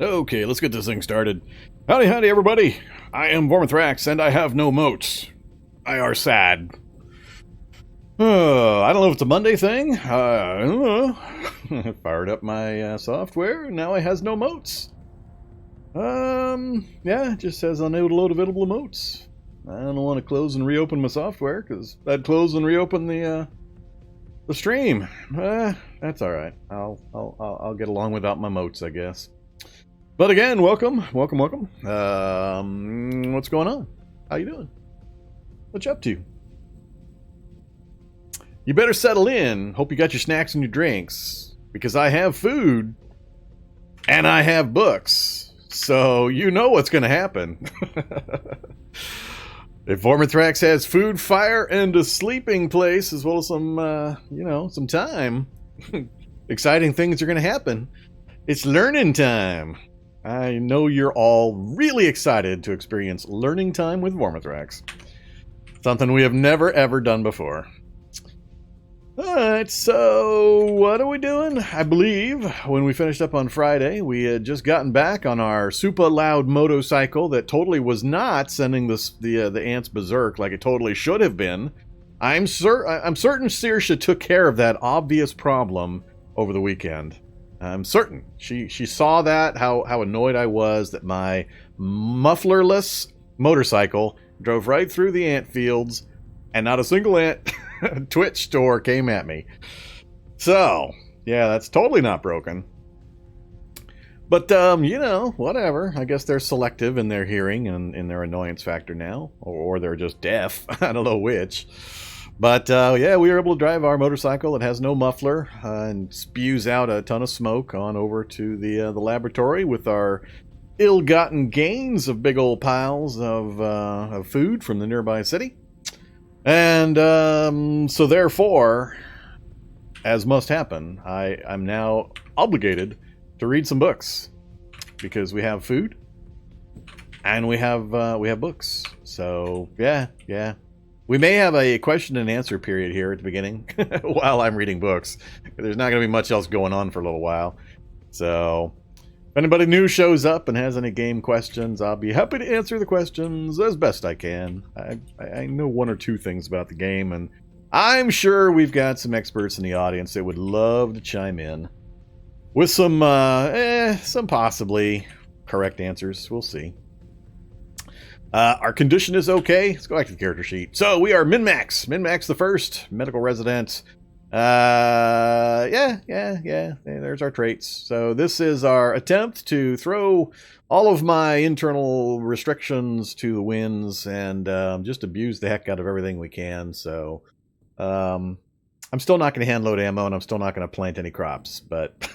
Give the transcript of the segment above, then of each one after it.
Okay, let's get this thing started. Howdy, howdy, everybody. I am Vormithrax, and I have no moats. I are sad. I don't know if it's a Monday thing. I don't know. Fired up my software, and now it has no moats. Yeah, it just says unable to load available emotes. I don't want to close and reopen my software, because I'd close and reopen the stream. That's all right. I'll get along without my moats, I guess. But again, welcome. What's going on? How you doing? What you up to? You better settle in. Hope you got your snacks and your drinks, because I have food and I have books, so you know what's going to happen. If Vormithrax has food, fire, and a sleeping place, as well as some, some time, exciting things are going to happen. It's learning time. I know you're all really excited to experience learning time with Vormithrax. Something we have never ever done before. Alright, so what are we doing? I believe when we finished up on Friday, we had just gotten back on our super loud motorcycle that totally was not sending the ants berserk like it totally should have been. I'm certain Saoirse took care of that obvious problem over the weekend. I'm certain. She saw that, how annoyed I was that my mufflerless motorcycle drove right through the ant fields and not a single ant twitched or came at me. So, yeah, that's totally not broken. But, whatever. I guess they're selective in their hearing and in their annoyance factor now. Or they're just deaf. I don't know which. But, yeah, we were able to drive our motorcycle. It has no muffler and spews out a ton of smoke on over to the laboratory with our ill-gotten gains of big old piles of food from the nearby city. And so therefore, as must happen, I'm now obligated to read some books because we have food and we have books. So yeah. We may have a question and answer period here at the beginning while I'm reading books. There's not going to be much else going on for a little while. So if anybody new shows up and has any game questions, I'll be happy to answer the questions as best I can. I know one or two things about the game, and I'm sure we've got some experts in the audience that would love to chime in with some possibly correct answers. We'll see. Our condition is okay. Let's go back to the character sheet. So we are MinMax. MinMax the first, medical resident. Yeah. There's our traits. So this is our attempt to throw all of my internal restrictions to the winds and just abuse the heck out of everything we can. So I'm still not going to hand load ammo, and I'm still not going to plant any crops. But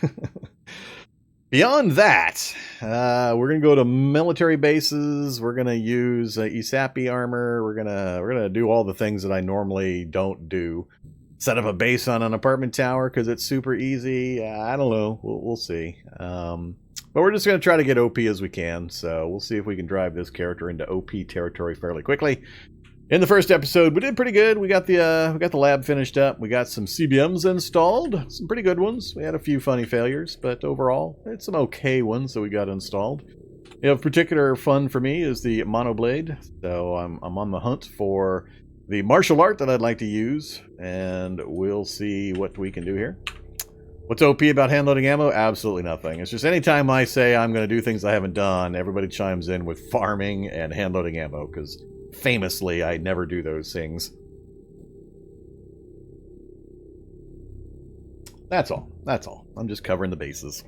beyond that, we're going to go to military bases. We're going to use ESAPI armor. We're gonna do all the things that I normally don't do. Set up a base on an apartment tower because it's super easy. I don't know. We'll see. But we're just going to try to get OP as we can. So we'll see if we can drive this character into OP territory fairly quickly. In the first episode, we did pretty good. We got the lab finished up. We got some CBMs installed. Some pretty good ones. We had a few funny failures, but overall, it's some okay ones that we got installed. Of particular fun for me is the monoblade. So I'm on the hunt for the martial art that I'd like to use, and we'll see what we can do here. What's OP about hand-loading ammo? Absolutely nothing. It's just anytime I say I'm going to do things I haven't done, everybody chimes in with farming and hand-loading ammo, because famously, I never do those things. That's all. I'm just covering the bases.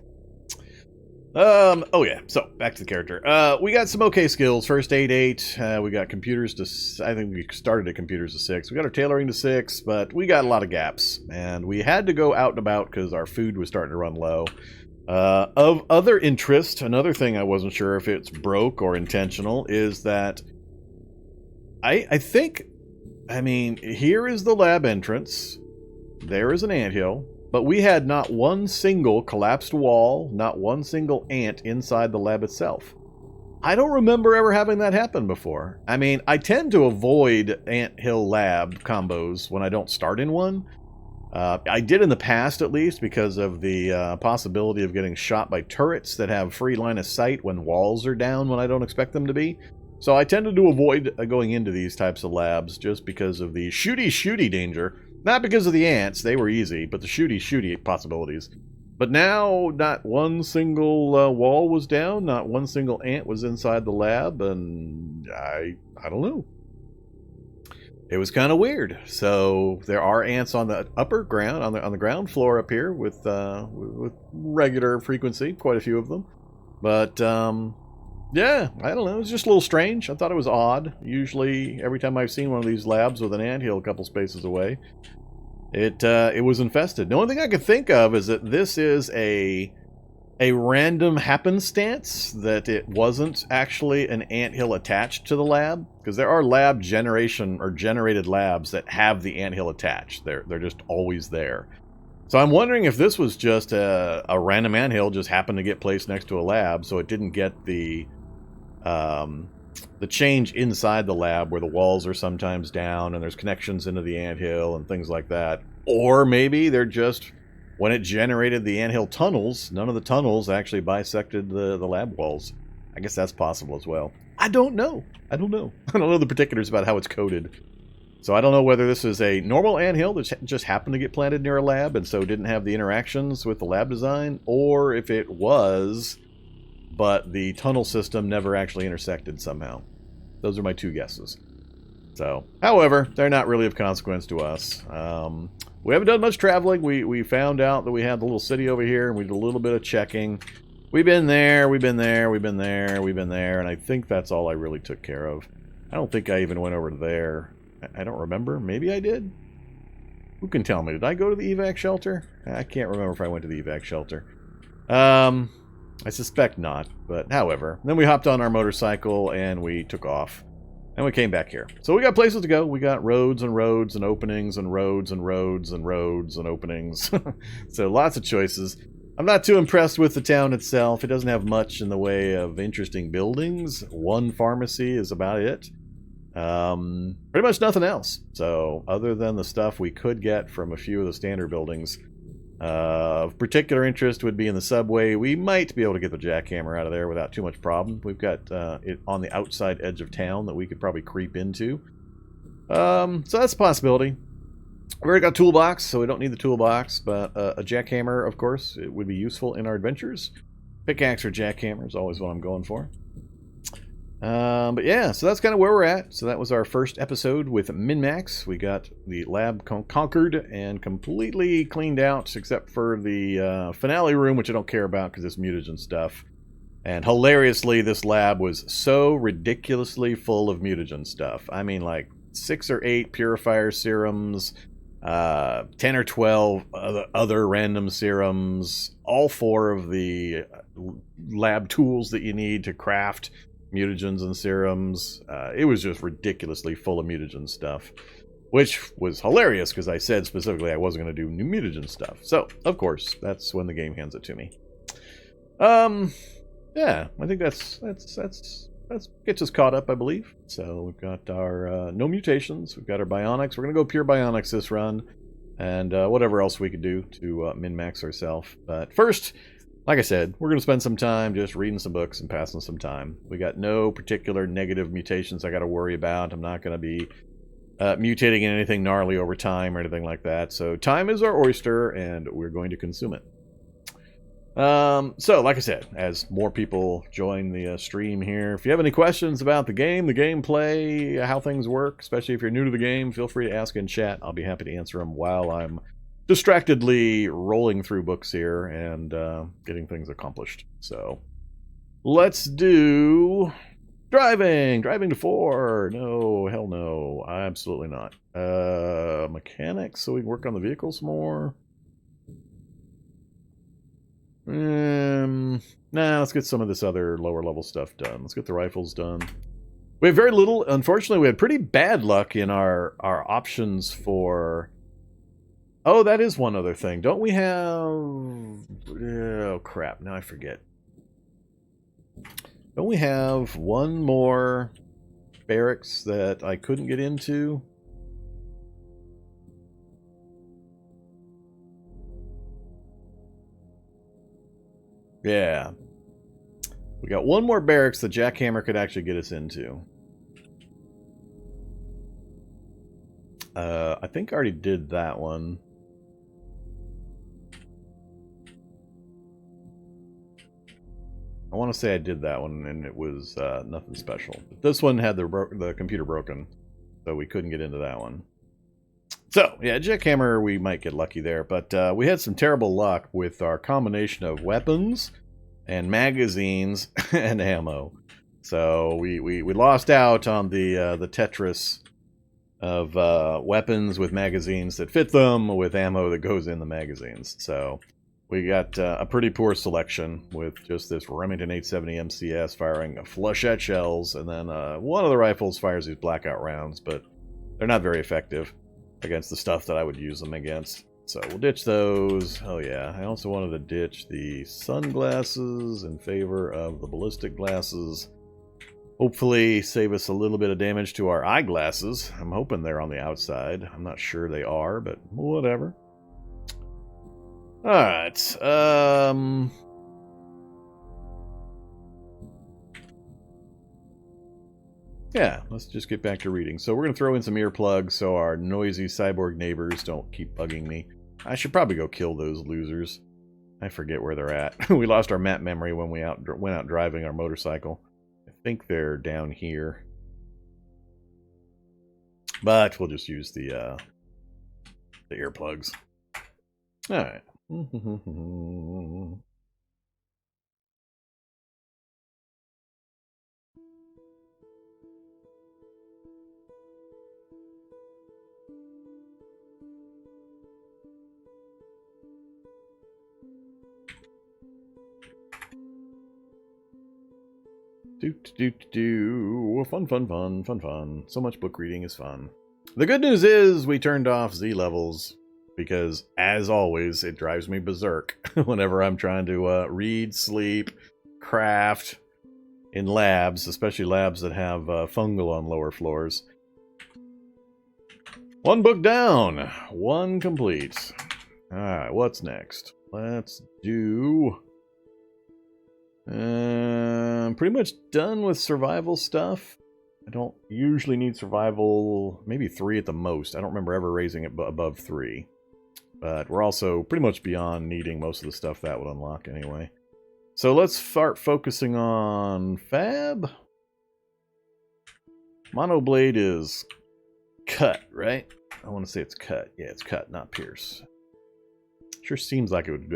Oh yeah, so back to the character. We got some okay skills. First aid 8. We got computers to... I think we started at computers to 6. We got our tailoring to 6, but we got a lot of gaps. And we had to go out and about because our food was starting to run low. Of other interest, another thing I wasn't sure if it's broke or intentional, is that I think... I mean, here is the lab entrance. There is an anthill. But we had not one single collapsed wall, not one single ant inside the lab itself. I don't remember ever having that happen before. I mean, I tend to avoid anthill lab combos when I don't start in one. I did in the past, at least, because of the possibility of getting shot by turrets that have free line of sight when walls are down when I don't expect them to be. So I tended to avoid going into these types of labs just because of the shooty danger. Not because of the ants, they were easy, but the shooty possibilities. But now, not one single wall was down, not one single ant was inside the lab, and I don't know. It was kind of weird. So there are ants on the upper ground, on the ground floor up here with regular frequency, quite a few of them. But yeah, I don't know. It was just a little strange. I thought it was odd. Usually, every time I've seen one of these labs with an anthill a couple spaces away, it was infested. The only thing I could think of is that this is a random happenstance, that it wasn't actually an anthill attached to the lab, because there are lab generation or generated labs that have the anthill attached. They're just always there. So I'm wondering if this was just a random anthill just happened to get placed next to a lab, so it didn't get the change inside the lab where the walls are sometimes down and there's connections into the anthill and things like that. Or maybe they're just, when it generated the anthill tunnels, none of the tunnels actually bisected the lab walls. I guess that's possible as well. I don't know. I don't know the particulars about how it's coded. So I don't know whether this is a normal anthill that just happened to get planted near a lab and so didn't have the interactions with the lab design, or if it was, but the tunnel system never actually intersected somehow. Those are my two guesses. So, however, they're not really of consequence to us. We haven't done much traveling. We found out that we had the little city over here, and we did a little bit of checking. We've been there, we've been there, we've been there, we've been there, and I think that's all I really took care of. I don't think I even went over to there. I don't remember. Maybe I did? Who can tell me? Did I go to the evac shelter? I can't remember if I went to the evac shelter. I suspect not, but however. Then we hopped on our motorcycle, and we took off. And we came back here. So we got places to go. We got roads and roads and openings and roads and roads and roads and openings. So lots of choices. I'm not too impressed with the town itself. It doesn't have much in the way of interesting buildings. One pharmacy is about it. Pretty much nothing else. So other than the stuff we could get from a few of the standard buildings, of particular interest would be in the subway. We might be able to get the jackhammer out of there without too much problem. We've got it on the outside edge of town that we could probably creep into. So that's a possibility. We already got a toolbox, so we don't need the toolbox, but a jackhammer, of course, it would be useful in our adventures. Pickaxe or jackhammer is always what I'm going for. But yeah, so that's kind of where we're at. So that was our first episode with MinMax. We got the lab conquered and completely cleaned out, except for the finale room, which I don't care about because it's mutagen stuff. And hilariously, this lab was so ridiculously full of mutagen stuff. I mean, like 6 or 8 purifier serums, 10 or 12 other random serums, all 4 of the lab tools that you need to craft mutagens and serums. It was just ridiculously full of mutagen stuff, which was hilarious because I said specifically I wasn't going to do new mutagen stuff. So, of course, that's when the game hands it to me. Yeah, I think that's gets us caught up, I believe. So we've got our no mutations, we've got our bionics. We're going to go pure bionics this run, and whatever else we could do to min-max ourselves. But first, like I said, we're going to spend some time just reading some books and passing some time. We got no particular negative mutations I got to worry about. I'm not going to be mutating in anything gnarly over time or anything like that. So time is our oyster, and we're going to consume it. So, like I said, as more people join the stream here, if you have any questions about the game, the gameplay, how things work, especially if you're new to the game, feel free to ask in chat. I'll be happy to answer them while I'm distractedly rolling through books here and getting things accomplished. So let's do driving to 4. No, hell no, absolutely not. Mechanics, so we can work on the vehicles more. Nah, let's get some of this other lower level stuff done. Let's get the rifles done. We have very little. Unfortunately, we had pretty bad luck in our options for... Oh, that is one other thing. Don't we have... Oh, crap. Now I forget. Don't we have one more barracks that I couldn't get into? Yeah. We got one more barracks the jackhammer could actually get us into. I think I already did that one. I want to say I did that one, and it was nothing special. But this one had the computer broken, so we couldn't get into that one. So, yeah, jackhammer, we might get lucky there, but we had some terrible luck with our combination of weapons and magazines and ammo. So we lost out on the Tetris of weapons with magazines that fit them, with ammo that goes in the magazines. So we got a pretty poor selection with just this Remington 870 MCS firing flechette shells, and then one of the rifles fires these blackout rounds, but they're not very effective against the stuff that I would use them against. So we'll ditch those. Oh yeah, I also wanted to ditch the sunglasses in favor of the ballistic glasses. Hopefully save us a little bit of damage to our eyeglasses. I'm hoping they're on the outside. I'm not sure they are, but whatever. Alright, yeah, let's just get back to reading. So we're going to throw in some earplugs so our noisy cyborg neighbors don't keep bugging me. I should probably go kill those losers. I forget where they're at. We lost our map memory when we went out driving our motorcycle. I think they're down here. But we'll just use the earplugs. Alright. Fun. So much book reading is fun. The good news is we turned off Z levels because, as always, it drives me berserk whenever I'm trying to read, sleep, craft in labs, especially labs that have fungal on lower floors. One book down, one complete. Alright, what's next? Let's do... pretty much done with survival stuff. I don't usually need survival, maybe 3 at the most. I don't remember ever raising it above 3. But we're also pretty much beyond needing most of the stuff that would unlock anyway. So let's start focusing on Fab. Monoblade is cut, right? I want to say it's cut. Yeah, it's cut, not pierce. Sure seems like it would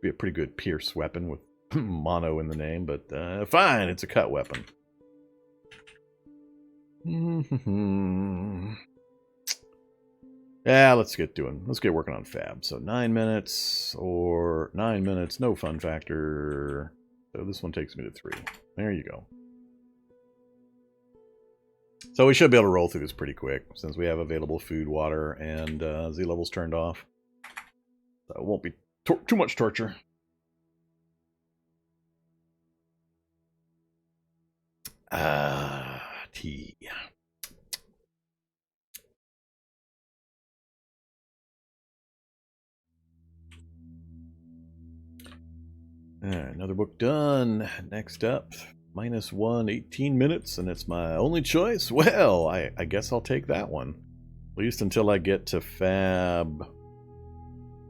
be a pretty good pierce weapon with mono in the name, but fine, it's a cut weapon. Yeah, let's get working on Fab. So 9 minutes, or 9 minutes, no fun factor. So this one takes me to 3. There you go. So we should be able to roll through this pretty quick, since we have available food, water, and Z levels turned off. So it won't be too much torture. Tea. Another book done. Next up, -1, 18 minutes, and it's my only choice. Well, I guess I'll take that one. At least until I get to Fab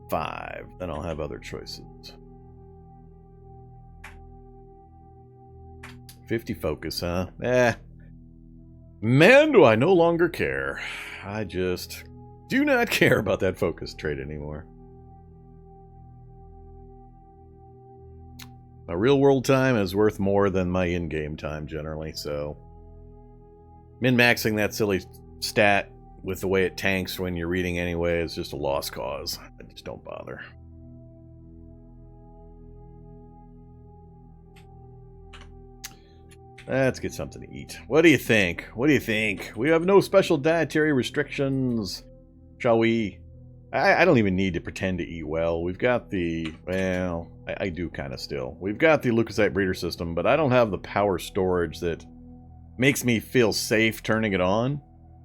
5. Then I'll have other choices. 50 focus, huh? Man, do I no longer care. I just do not care about that focus trait anymore. My real-world time is worth more than my in-game time, generally, so... min-maxing that silly stat with the way it tanks when you're reading anyway is just a lost cause. I just don't bother. Let's get something to eat. What do you think? What do you think? We have no special dietary restrictions. Shall we? I don't even need to pretend to eat well. We've got the... well, I do kind of still. We've got the leukocyte breeder system, but I don't have the power storage that makes me feel safe turning it on,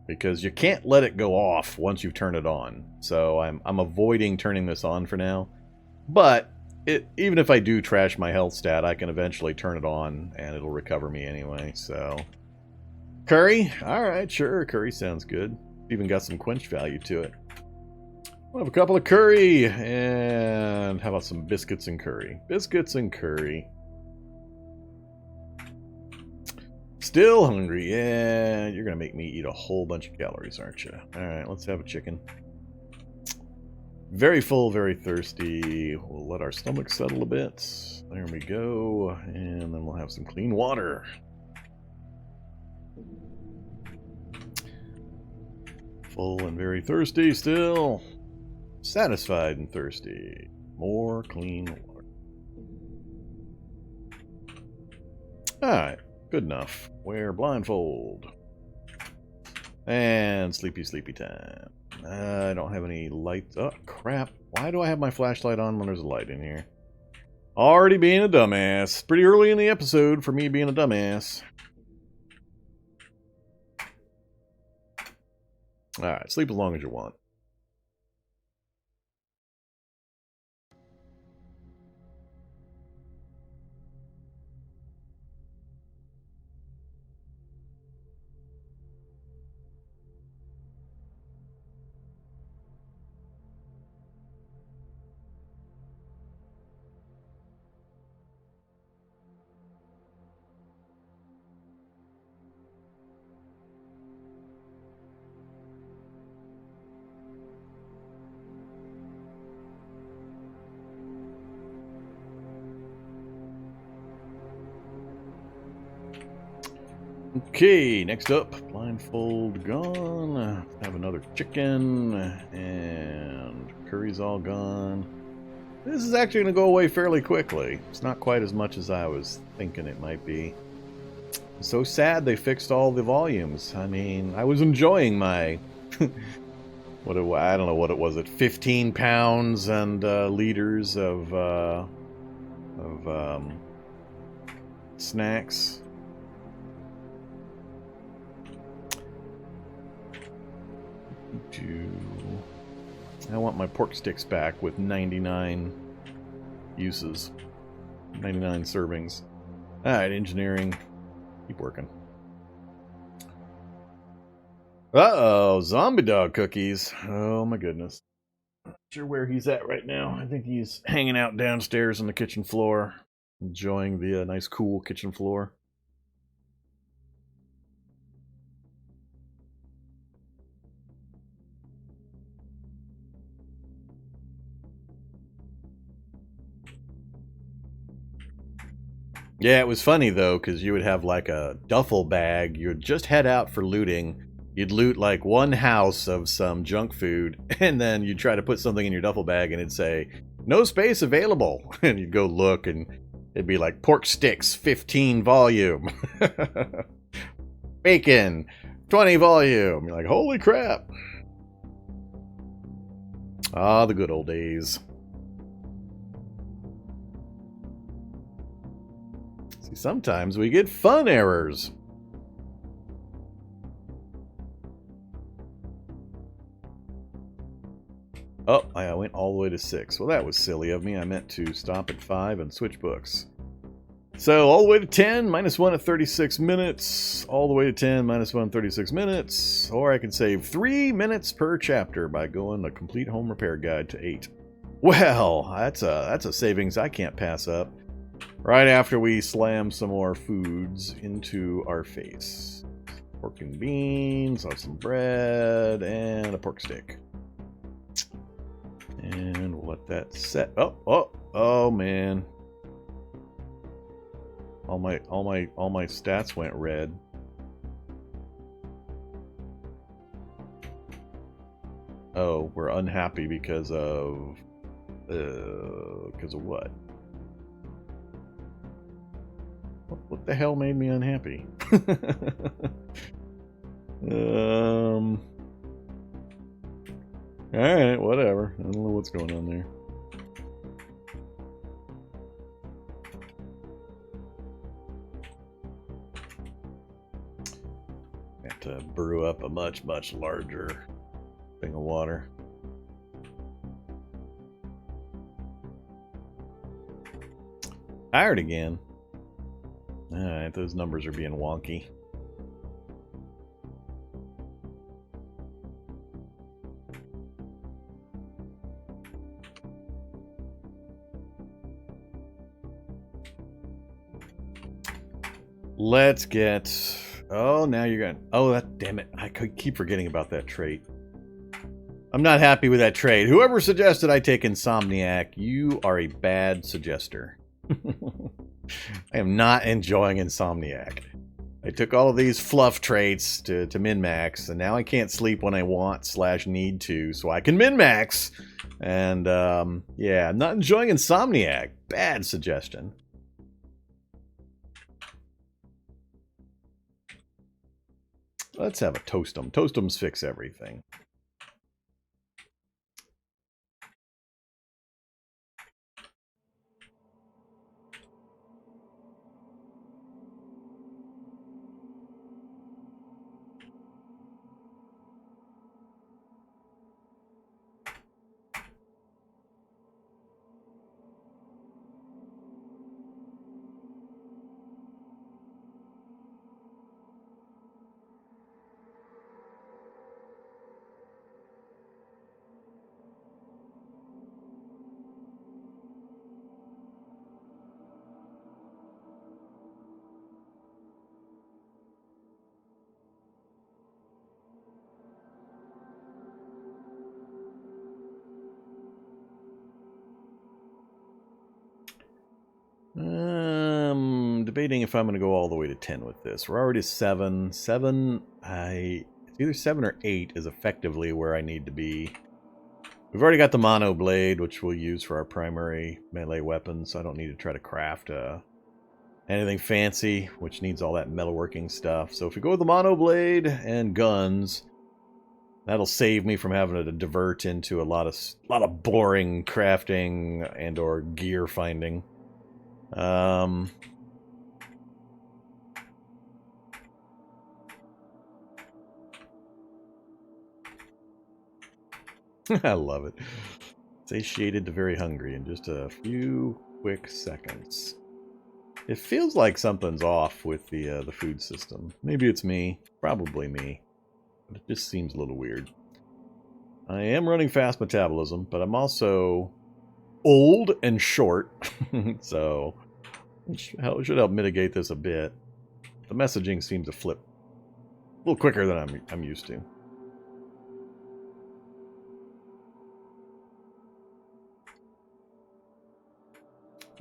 because you can't let it go off once you've turned it on. So I'm avoiding turning this on for now. But even if I do trash my health stat, I can eventually turn it on and it'll recover me anyway. So curry, all right, sure, curry sounds good. Even got some quench value to it. We'll have a couple of curry, and how about some biscuits and curry? Biscuits and curry. Still hungry. Yeah, you're going to make me eat a whole bunch of calories, aren't you? Alright, let's have a chicken. Very full, very thirsty. We'll let our stomach settle a bit. There we go. And then we'll have some clean water. Full and very thirsty still. Satisfied and thirsty. More clean water. Alright, good enough. Wear blindfold. And sleepy, sleepy time. I don't have any lights. Oh, crap. Why do I have my flashlight on when there's a light in here? Already being a dumbass. Pretty early in the episode for me being a dumbass. Alright, sleep as long as you want. Okay, next up, blindfold gone. Have another chicken, and curry's all gone. This is actually going to go away fairly quickly. It's not quite as much as I was thinking it might be. It's so sad they fixed all the volumes. I mean, I was enjoying my... I don't know what it was, 15 pounds and liters of snacks. I want my pork sticks back with 99 uses. 99 servings. Alright, engineering. Keep working. Uh-oh, zombie dog cookies. Oh my goodness. Not sure where he's at right now. I think he's hanging out downstairs on the kitchen floor. Enjoying the nice cool kitchen floor. Yeah, it was funny though, because you would have like a duffel bag. You'd just head out for looting. You'd loot like one house of some junk food, and then you'd try to put something in your duffel bag and it'd say, no space available. And you'd go look and it'd be like pork sticks, 15 volume. Bacon, 20 volume. You're like, holy crap. Ah, the good old days. See, sometimes we get fun errors. Oh, I went all the way to 6. Well, that was silly of me. I meant to stop at 5 and switch books. So, all the way to 10, -1 at 36 minutes. All the way to 10, -1 at 36 minutes. Or I can save 3 minutes per chapter by going the complete home repair guide to 8. Well, that's a savings I can't pass up. Right after we slam some more foods into our face. Pork and beans, have some bread, and a pork stick. And we'll let that set. Oh man. All my stats went red. Oh, we're unhappy because of what? What the hell made me unhappy? Alright, whatever. I don't know what's going on there. Have to brew up a much larger thing of water. Tired again. Alright, those numbers are being wonky. Let's get... Oh, now you're going... Oh, that... Damn it. I could keep forgetting about that trait. I'm not happy with that trait. Whoever suggested I take Insomniac, you are a bad suggester. I am not enjoying Insomniac. I took all of these fluff traits to min-max, and now I can't sleep when I want / need to, so I can min-max. And, yeah, I'm not enjoying Insomniac. Bad suggestion. Let's have a Toastum. Toastums fix everything. Debating if I'm going to go all the way to 10 with this. We're already 7. 7, it's either 7 or 8 is effectively where I need to be. We've already got the Mono Blade, which we'll use for our primary melee weapon, so I don't need to try to craft anything fancy, which needs all that metalworking stuff. So if we go with the Mono Blade and guns, that'll save me from having to divert into a lot of boring crafting and or gear finding. I love it. Satiated to very hungry in just a few quick seconds. It feels like something's off with the food system. Maybe it's me. Probably me. But it just seems a little weird. I am running fast metabolism, but I'm also old and short. So it should help mitigate this a bit. The messaging seems to flip a little quicker than I'm used to.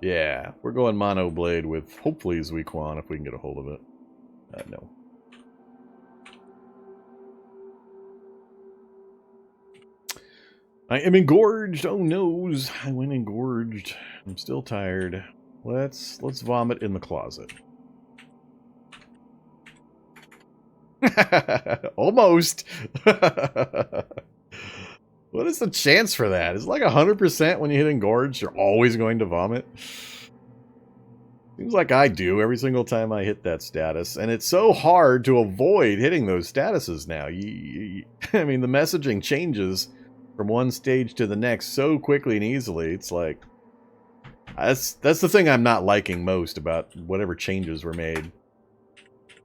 Yeah, we're going Mono Blade with hopefully Zuiquan if we can get a hold of it. No. I am engorged. Oh noes, I went engorged. I'm still tired. Let's vomit in the closet. Almost. What is the chance for that? Is it like 100% when you hit engorged, you're always going to vomit? Seems like I do every single time I hit that status. And it's so hard to avoid hitting those statuses now. I mean, the messaging changes from one stage to the next so quickly and easily. It's like... That's the thing I'm not liking most about whatever changes were made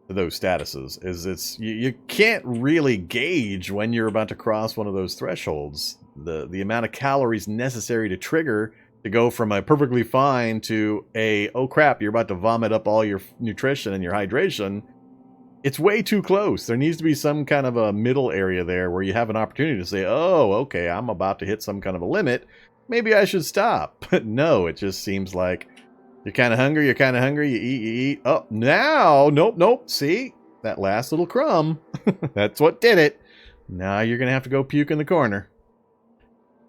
to those statuses, is you can't really gauge when you're about to cross one of those thresholds. The amount of calories necessary to trigger to go from a perfectly fine to a, oh crap, you're about to vomit up all your nutrition and your hydration, it's way too close. There needs to be some kind of a middle area there where you have an opportunity to say, oh, okay, I'm about to hit some kind of a limit. Maybe I should stop. But no, it just seems like you're kind of hungry, you eat. Oh, now, nope, see? That last little crumb, that's what did it. Now you're going to have to go puke in the corner.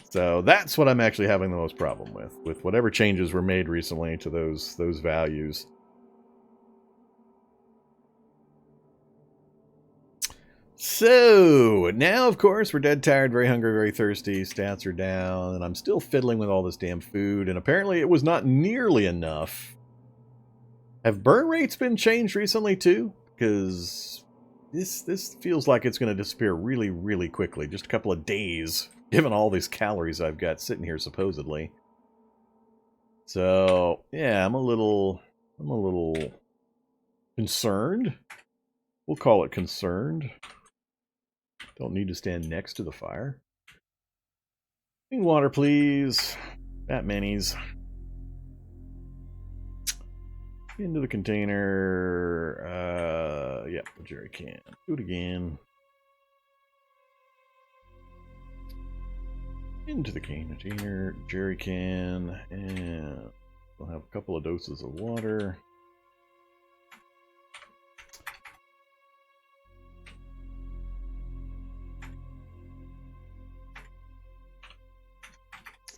So that's what I'm actually having the most problem with whatever changes were made recently to those values. So, now, of course, we're dead tired, very hungry, very thirsty, stats are down, and I'm still fiddling with all this damn food, and apparently it was not nearly enough. Have burn rates been changed recently, too? Because this feels like it's going to disappear really, really quickly. Just a couple of days, given all these calories I've got sitting here, supposedly. So yeah, I'm a little concerned. We'll call it concerned. Don't need to stand next to the fire. Clean water, please. That minis. Into the container. Yep, the jerry can. Do it again. Into the container, jerry can, and we'll have a couple of doses of water.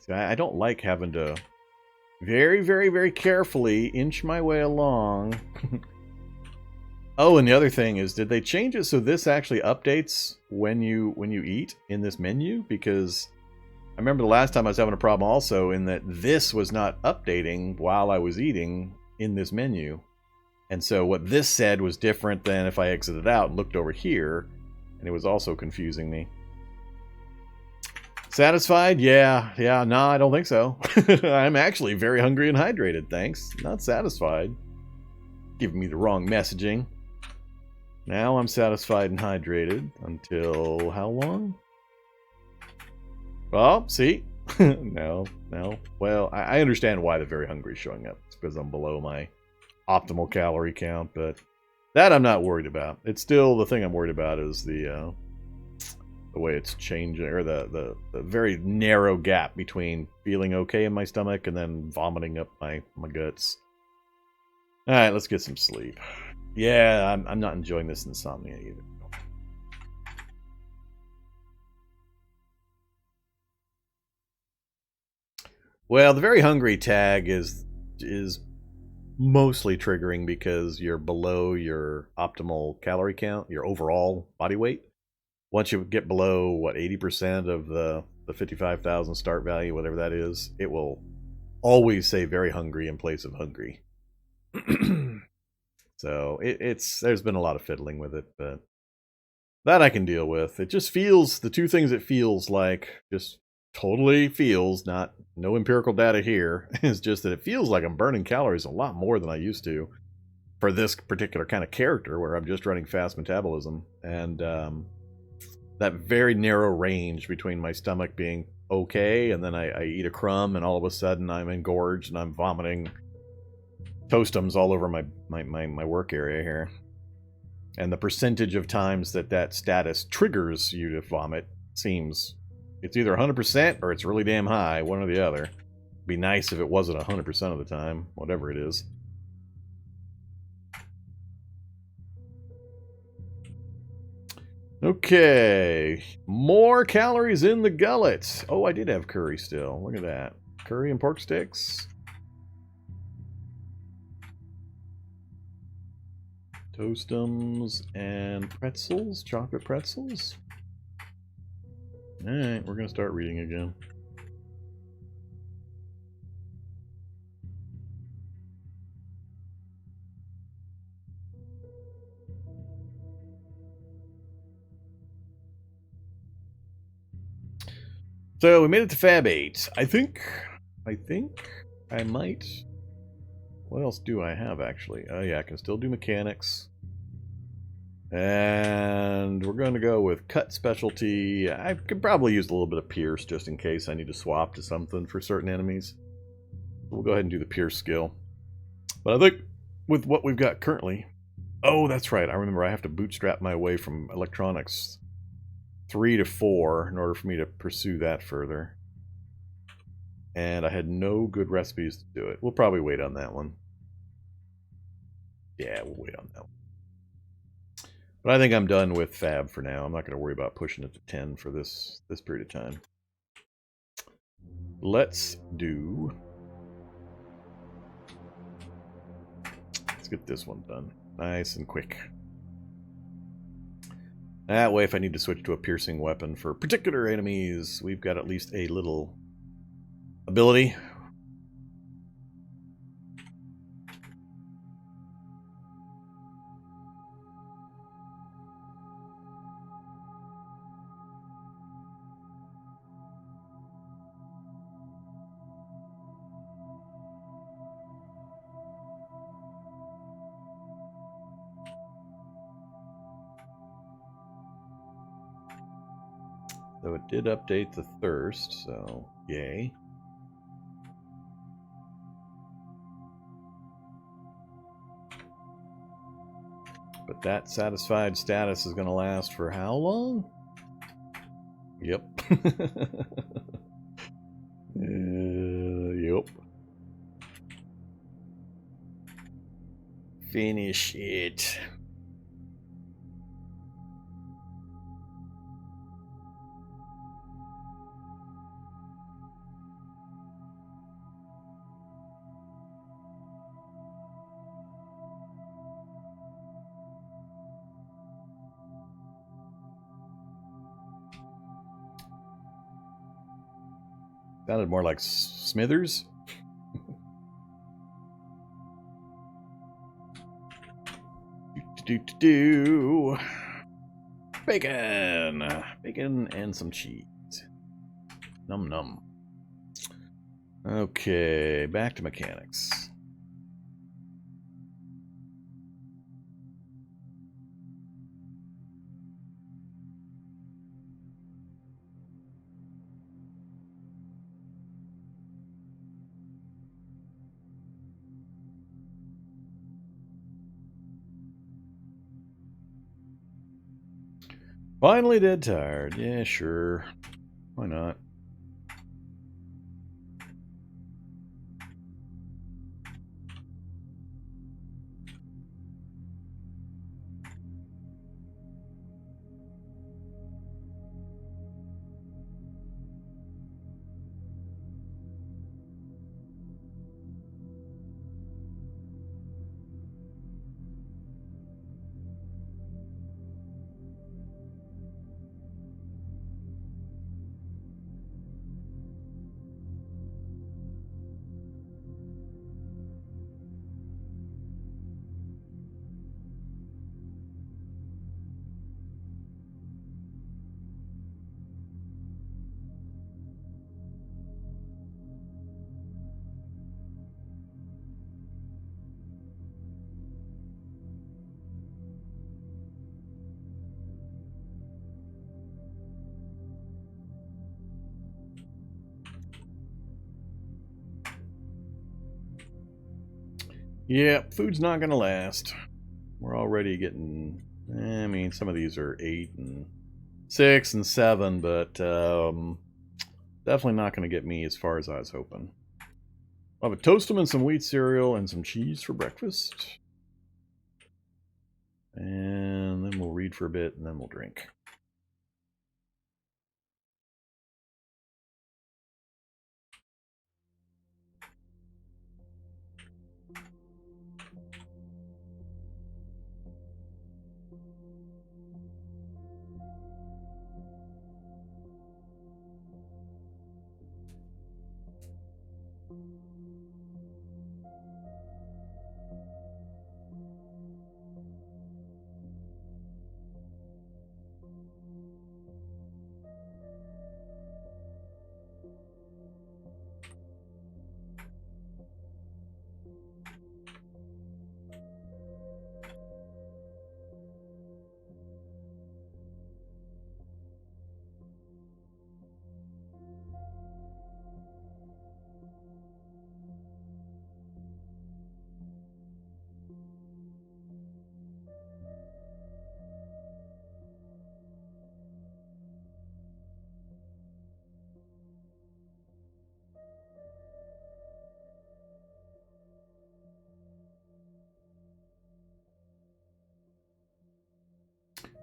See, I don't like having to very carefully inch my way along. Oh, and the other thing is, did they change it so this actually updates when you eat in this menu? Because I remember the last time I was having a problem also in that this was not updating while I was eating in this menu. And so what this said was different than if I exited out and looked over here, and it was also confusing me. Satisfied? Yeah, no, I don't think so. I'm actually very hungry and hydrated, thanks. Not satisfied. Giving me the wrong messaging. Now I'm satisfied and hydrated until how long? Oh, see? No. Well, I understand why the very hungry is showing up. It's because I'm below my optimal calorie count, but that I'm not worried about. It's still, the thing I'm worried about is the way it's changing, or the very narrow gap between feeling okay in my stomach and then vomiting up my guts. All right, let's get some sleep. Yeah, I'm not enjoying this insomnia either. Well, the very hungry tag is mostly triggering because you're below your optimal calorie count, your overall body weight. Once you get below, what, 80% of the 55,000 start value, whatever that is, it will always say very hungry in place of hungry. So there's been a lot of fiddling with it, but that I can deal with. It just feels, the two things it feels like, just totally feels, no empirical data here, is just that it feels like I'm burning calories a lot more than I used to for this particular kind of character where I'm just running fast metabolism. And that very narrow range between my stomach being okay and then I eat a crumb and all of a sudden I'm engorged and I'm vomiting toastums all over my work area here. And the percentage of times that status triggers you to vomit seems, it's either 100% or it's really damn high, one or the other. It'd be nice if it wasn't 100% of the time, whatever it is. Okay, more calories in the gullet. Oh, I did have curry still. Look at that. Curry and pork sticks. Toastums and pretzels, chocolate pretzels. Alright, we're going to start reading again. So we made it to Fab 8. I think I might. What else do I have actually? Oh yeah, I can still do mechanics. And we're going to go with cut specialty. I could probably use a little bit of pierce just in case I need to swap to something for certain enemies. We'll go ahead and do the pierce skill. But I think with what we've got currently. Oh, that's right. I remember I have to bootstrap my way from electronics 3 to 4 in order for me to pursue that further. And I had no good recipes to do it. We'll probably wait on that one. Yeah, we'll wait on that one. But I think I'm done with Fab for now. I'm not going to worry about pushing it to 10 for this period of time. Let's get this one done. Nice and quick. That way, if I need to switch to a piercing weapon for particular enemies, we've got at least a little ability. Though it did update the thirst, so yay. But that satisfied status is going to last for how long? Yep. Yep. Finish it. Sounded more like Smithers. Do bacon, bacon, and some cheese. Num num. Okay, back to mechanics. Finally dead tired. Yeah, sure. Why not? Yeah, food's not gonna last. We're already getting, I mean, some of these are 8 and 6 and 7, but definitely not gonna get me as far as I was hoping. I'll have a Toastum and some wheat cereal and some cheese for breakfast. And then we'll read for a bit and then we'll drink.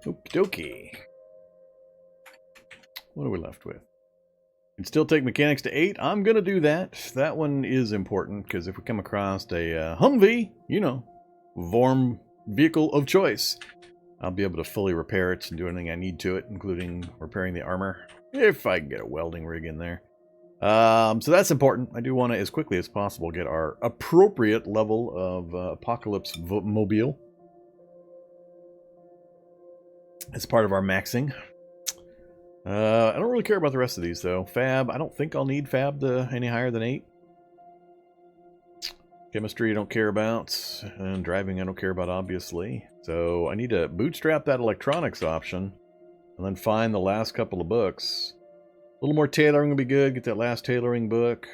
Okie dokie. What are we left with? Can still take mechanics to 8. I'm going to do that. That one is important because if we come across a Humvee, you know, Vorm vehicle of choice, I'll be able to fully repair it and do anything I need to it, including repairing the armor, if I can get a welding rig in there. So that's important. I do want to, as quickly as possible, get our appropriate level of Apocalypse Mobile as part of our maxing. I don't really care about the rest of these, though. Fab, I don't think I'll need Fab any higher than 8. Chemistry I don't care about. And driving I don't care about, obviously. So I need to bootstrap that electronics option. and then find the last couple of books. A little more tailoring would be good. Get that last tailoring book.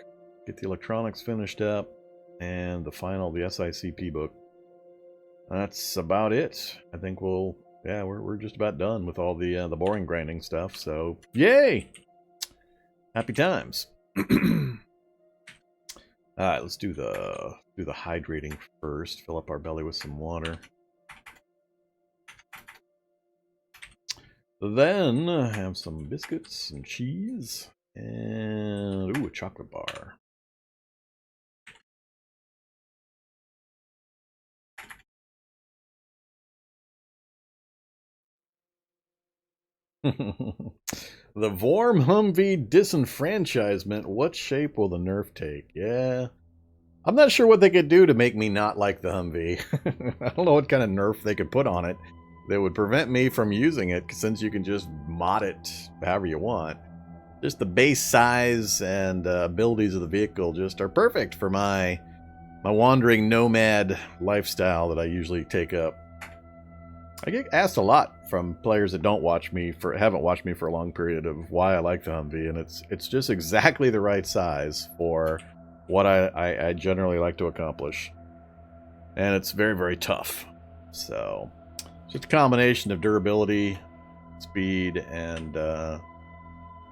Get the electronics finished up. And the SICP book. That's about it. I think we're just about done with all the boring grinding stuff. So, yay! Happy times. All right, let's do the hydrating first. Fill up our belly with some water. Then have some biscuits and cheese and a chocolate bar. The Vorm Humvee disenfranchisement. What shape will the nerf take? Yeah. I'm not sure what they could do to make me not like the Humvee. I don't know what kind of nerf they could put on it that would prevent me from using it, since you can just mod it however you want. Just the base size and abilities of the vehicle just are perfect for my wandering nomad lifestyle that I usually take up. I get asked a lot from players that haven't watched me for a long period of why I like the Humvee, and it's just exactly the right size for what I generally like to accomplish. And it's very, very tough. So, just a combination of durability, speed, and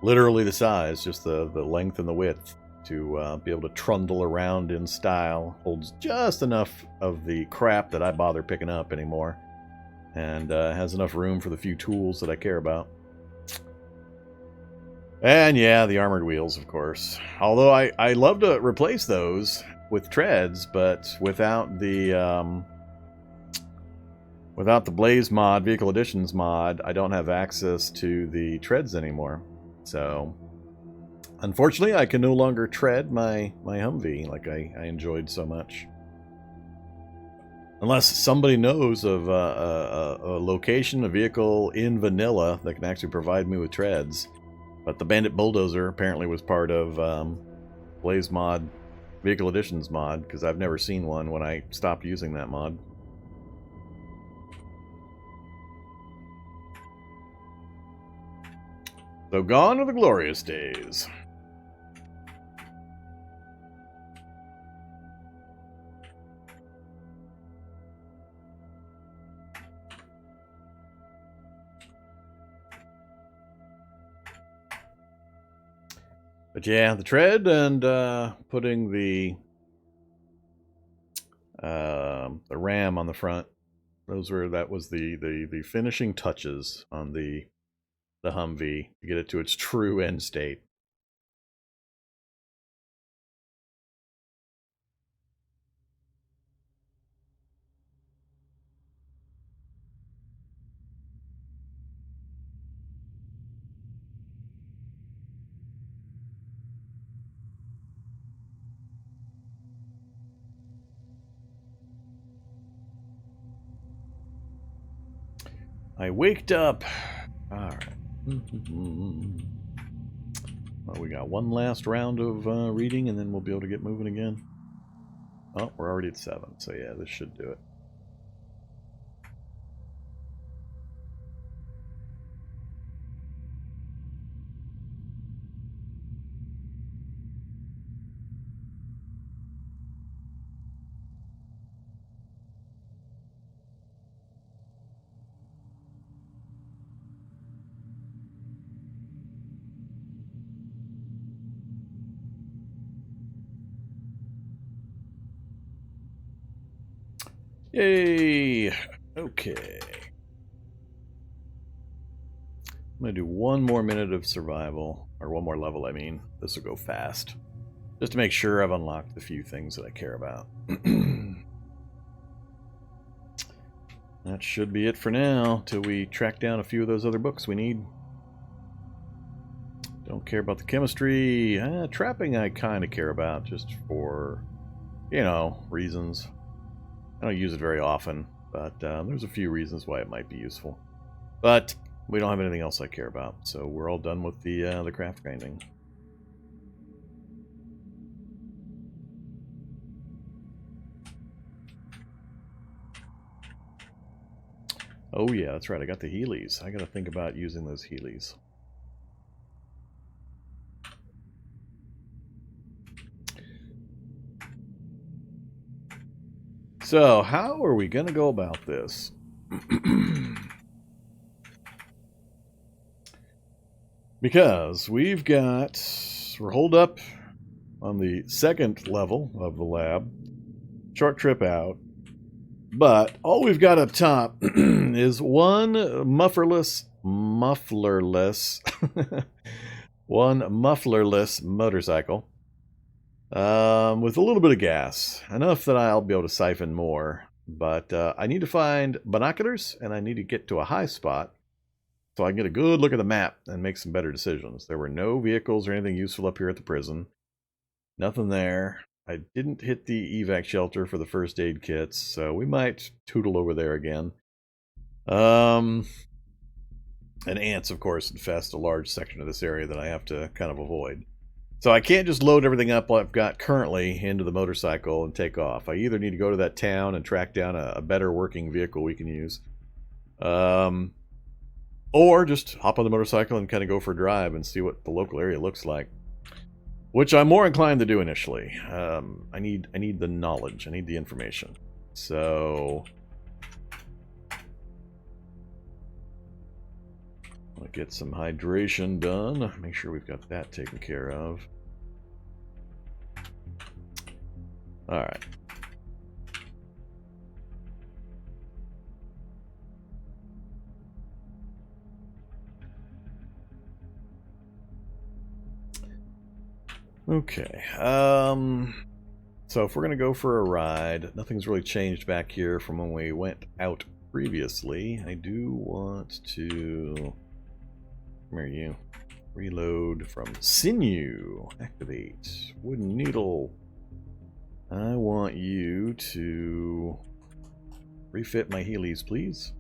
literally the size, just the length and the width to be able to trundle around in style. Holds just enough of the crap that I bother picking up anymore. And has enough room for the few tools that I care about. And yeah, the armored wheels, of course. Although I love to replace those with treads, but without the Blaze mod, Vehicle Editions mod, I don't have access to the treads anymore. So, unfortunately, I can no longer tread my Humvee like I enjoyed so much. Unless somebody knows of a location, a vehicle in vanilla that can actually provide me with treads. But the Bandit Bulldozer apparently was part of Blaze mod, Vehicle Editions mod, because I've never seen one when I stopped using that mod. So gone are the glorious days. But yeah, the tread and putting the RAM on the front. That was the finishing touches on the Humvee to get it to its true end state. I waked up. Alright. Well, we got one last round of reading, and then we'll be able to get moving again. Oh, we're already at 7, so yeah, this should do it. Yay! Okay. I'm going to do one more minute of survival, or one more level, I mean. This will go fast. Just to make sure I've unlocked the few things that I care about. That should be it for now, till we track down a few of those other books we need. Don't care about the chemistry. Trapping I kind of care about, just for, reasons. I don't use it very often, but there's a few reasons why it might be useful. But we don't have anything else I care about, so we're all done with the craft grinding. Oh yeah, that's right. I got the Heelys. I got to think about using those Heelys. So, how are we going to go about this? Because we're holed up on the second level of the lab. Short trip out. But all we've got up top is one mufflerless motorcycle with a little bit of gas. Enough that I'll be able to siphon more. But I need to find binoculars, and I need to get to a high spot so I can get a good look at the map and make some better decisions. There were no vehicles or anything useful up here at the prison. Nothing there. I didn't hit the evac shelter for the first aid kits, so we might tootle over there again. And ants, of course, infest a large section of this area that I have to kind of avoid. So I can't just load everything up I've got currently into the motorcycle and take off. I either need to go to that town and track down a better working vehicle we can use, or just hop on the motorcycle and kind of go for a drive and see what the local area looks like. Which I'm more inclined to do initially. I need the knowledge. I need the information. So I'll get some hydration done. Make sure we've got that taken care of. All right. Okay, so if we're going to go for a ride, nothing's really changed back here from when we went out previously. I do want to, come here you, reload from sinew, activate, wooden needle. I want you to refit my Heelys, please.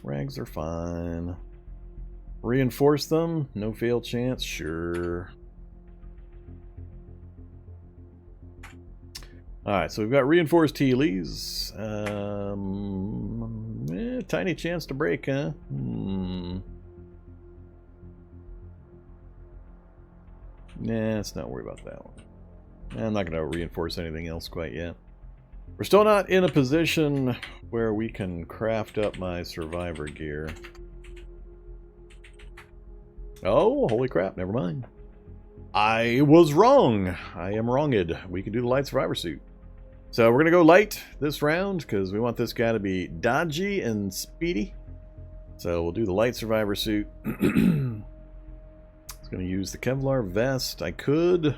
Rags are fine. Reinforce them? No fail chance? Sure. Alright, so we've got reinforced Heelys. Tiny chance to break, huh? Nah, let's not worry about that one. I'm not going to reinforce anything else quite yet. We're still not in a position where we can craft up my survivor gear. Oh, holy crap, never mind. I was wrong. I am wronged. We can do the light survivor suit. So we're going to go light this round because we want this guy to be dodgy and speedy. So we'll do the light survivor suit. It's going to use the Kevlar vest. I could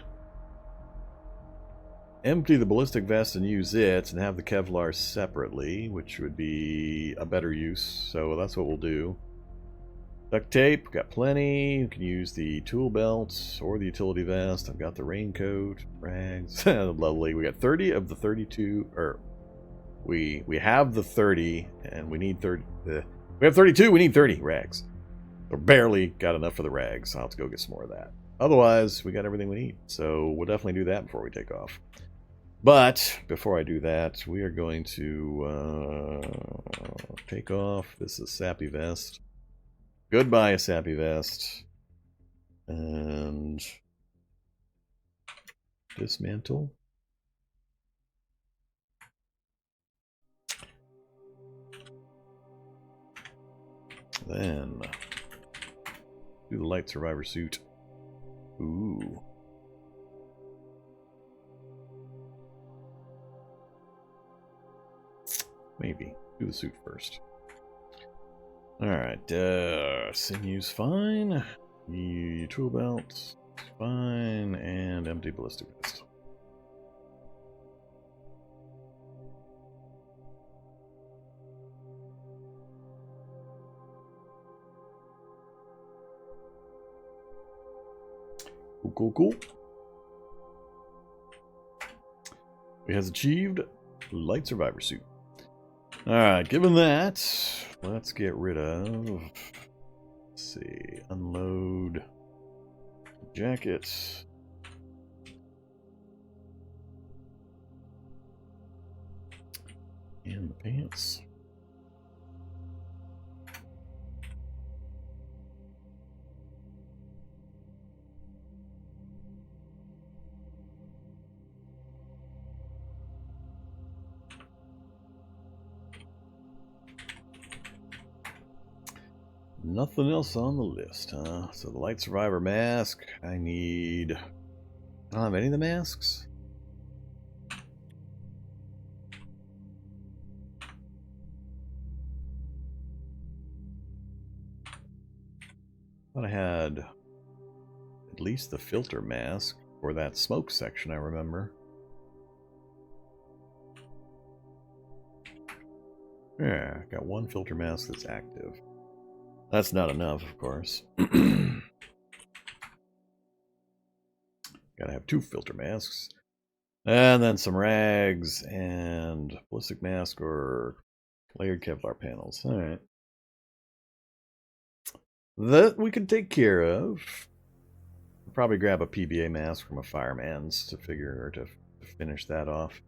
empty the ballistic vest and use it and have the Kevlar separately, which would be a better use. So that's what we'll do. Duct tape, got plenty. You can use the tool belt or the utility vest. I've got the raincoat, rags. Lovely. We got 30 of the 32, or we have the 30 and we need 30. We have 32, we need 30 rags. We're barely got enough for the rags. I'll have to go get some more of that. Otherwise, we got everything we need. So we'll definitely do that before we take off. But before I do that, we are going to take off. This is Sappy Vest. Goodbye, a Sappy Vest. And dismantle. Then do the light survivor suit. Ooh. Maybe. Do the suit first. Alright, sinew's fine. The tool belt fine, and empty ballistic vest. Cool, cool, cool. We has achieved light survivor suit. Alright, given that, let's get rid of, let's see, unload jackets. In the pants. Nothing else on the list, huh? So the light survivor mask, I don't have any of the masks? Thought I had at least the filter mask for that smoke section, I remember. Yeah, got one filter mask that's active. That's not enough, of course. Gotta have 2 filter masks. And then some rags and ballistic mask or layered Kevlar panels. Alright. That we can take care of. Probably grab a PBA mask from a fireman's to finish that off.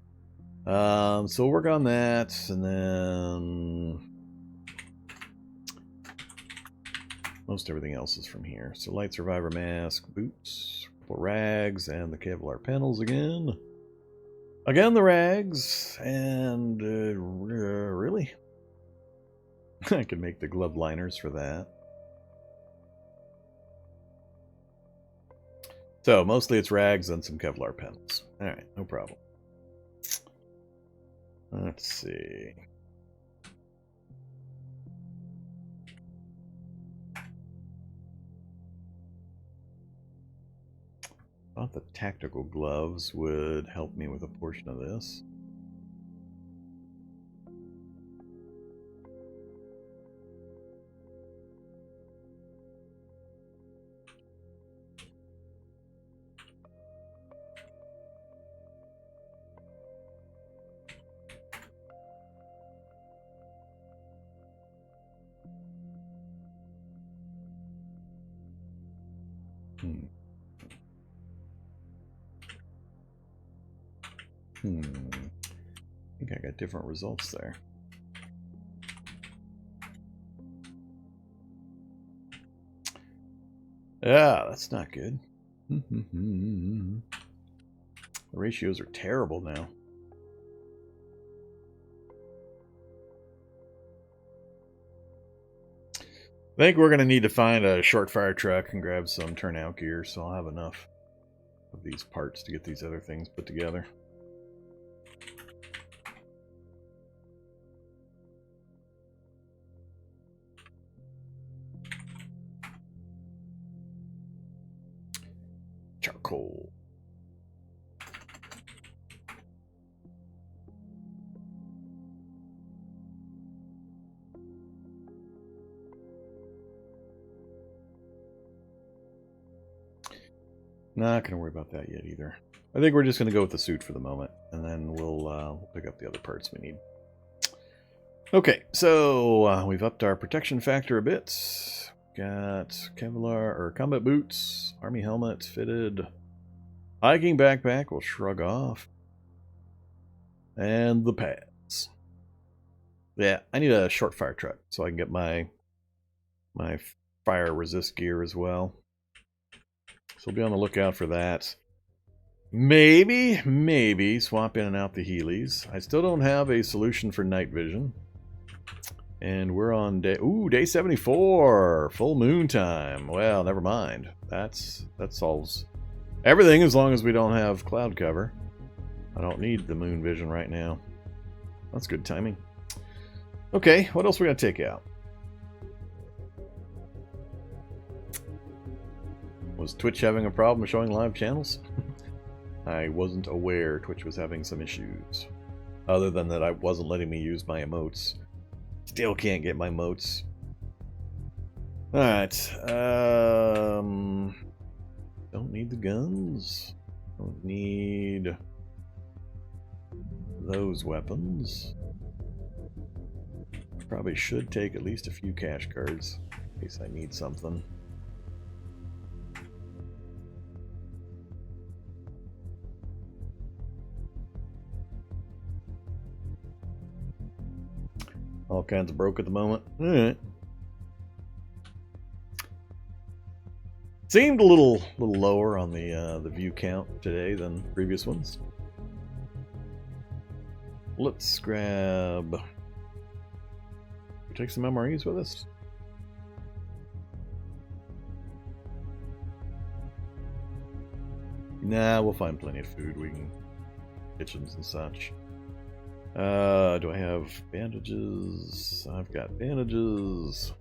So we'll work on that, and then most everything else is from here. So light survivor mask, boots, couple rags, and the Kevlar panels again. Again the rags, and really? I could make the glove liners for that. So mostly it's rags and some Kevlar panels. Alright, no problem. Let's see. I thought the tactical gloves would help me with a portion of this. I think I got different results there. Yeah, that's not good. The ratios are terrible now. I think we're going to need to find a short fire truck and grab some turnout gear, so I'll have enough of these parts to get these other things put together. Charcoal. Not going to worry about that yet either. I think we're just going to go with the suit for the moment, and then we'll pick up the other parts we need. Okay, so we've upped our protection factor a bit. Got Kevlar or combat boots, army helmet fitted, hiking backpack will shrug off, and the pads. Yeah, I need a short fire truck so I can get my fire resist gear as well. So be on the lookout for that. Maybe swap in and out the Heelys. I still don't have a solution for night vision. And we're on day 74, full moon time. Well, never mind. That solves everything as long as we don't have cloud cover. I don't need the moon vision right now. That's good timing. Okay, what else we gotta take out? Was Twitch having a problem showing live channels? I wasn't aware Twitch was having some issues. Other than that, I wasn't letting me use my emotes. Still can't get my emotes. Alright. Don't need the guns. Don't need those weapons. Probably should take at least a few cash cards in case I need something. All kinds of broke at the moment. All right. Seemed a little lower on the view count today than previous ones. Let's grab. Take some MREs with us. Nah, we'll find plenty of food. We can kitchens and such. Do I have bandages? I've got bandages.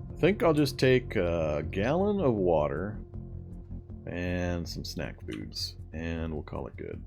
I think I'll just take a gallon of water and some snack foods, and we'll call it good.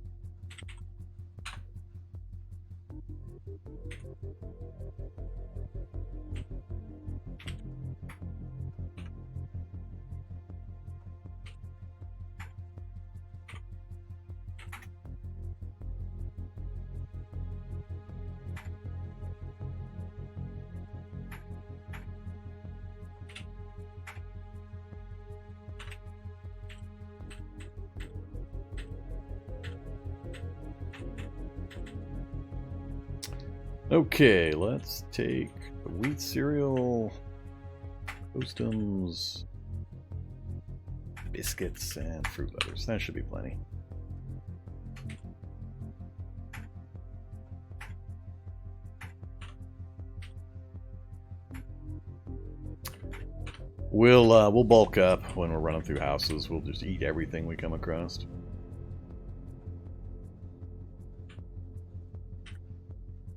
Okay, let's take the wheat cereal, Toastums, biscuits, and fruit leathers. That should be plenty. We'll bulk up when we're running through houses. We'll just eat everything we come across.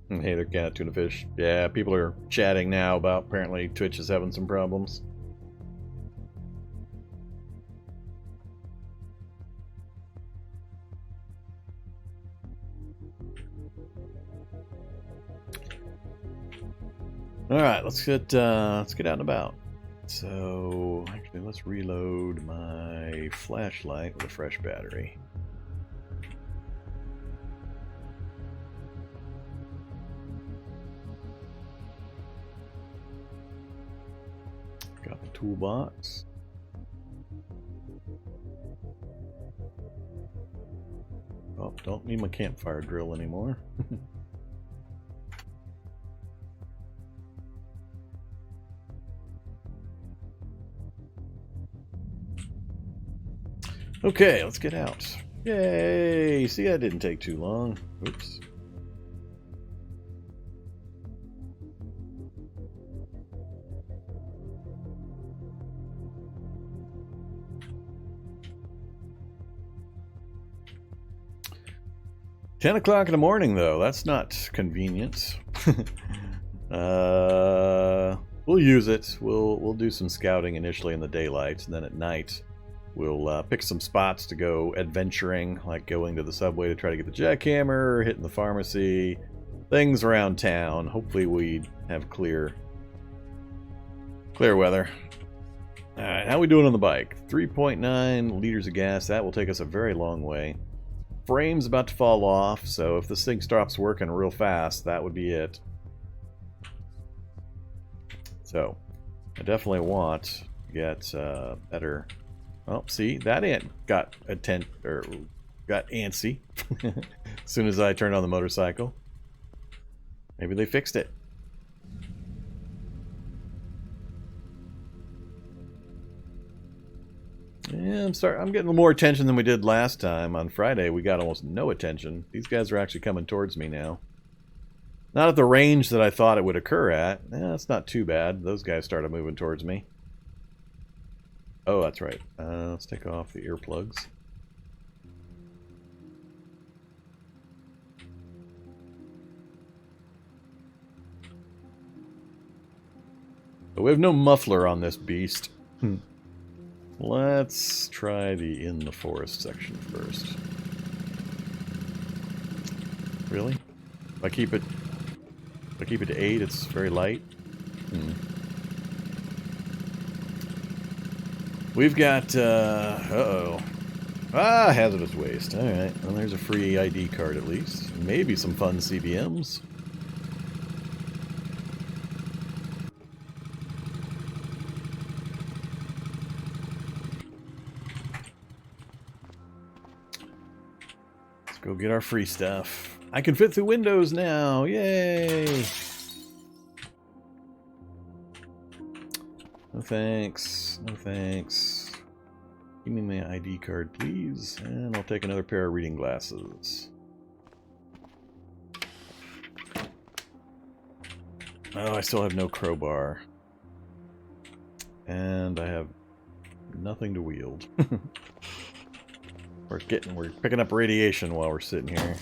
Hey there, cat, tuna fish. Yeah, people are chatting now about apparently Twitch is having some problems. All right, let's get out and about. So actually, let's reload my flashlight with a fresh battery. Got the toolbox. Oh, don't need my campfire drill anymore. Okay, let's get out. Yay! See, that didn't take too long. Oops. $10 in the morning, though. That's not convenient. We'll use it. We'll do some scouting initially in the daylight, and then at night we'll pick some spots to go adventuring, like going to the subway to try to get the jackhammer, hitting the pharmacy, things around town. Hopefully we have clear weather. All right, how we doing on the bike? 3.9 liters of gas. That will take us a very long way. Frame's about to fall off, so if this thing stops working real fast, that would be it. So I definitely want to get better. Oh, see, that ant got got antsy as soon as I turned on the motorcycle. Maybe they fixed it. Yeah, I'm getting a little more attention than we did last time. On Friday, we got almost no attention. These guys are actually coming towards me now. Not at the range that I thought it would occur at. That's not too bad. Those guys started moving towards me. Oh, that's right. Let's take off the earplugs. But we have no muffler on this beast. Let's try the in the forest section first. Really? If I keep it to 8, it's very light. We've got hazardous waste. All right. Well, there's a free ID card at least. Maybe some fun CBMs. Go get our free stuff. I can fit through windows now. Yay! No thanks. No thanks. Give me my ID card, please. And I'll take another pair of reading glasses. Oh, I still have no crowbar. And I have nothing to wield. We're picking up radiation while we're sitting here.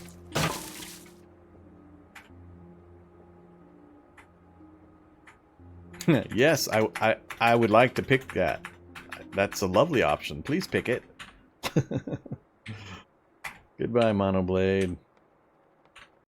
Yes, I would like to pick that. That's a lovely option. Please pick it. Goodbye, Monoblade.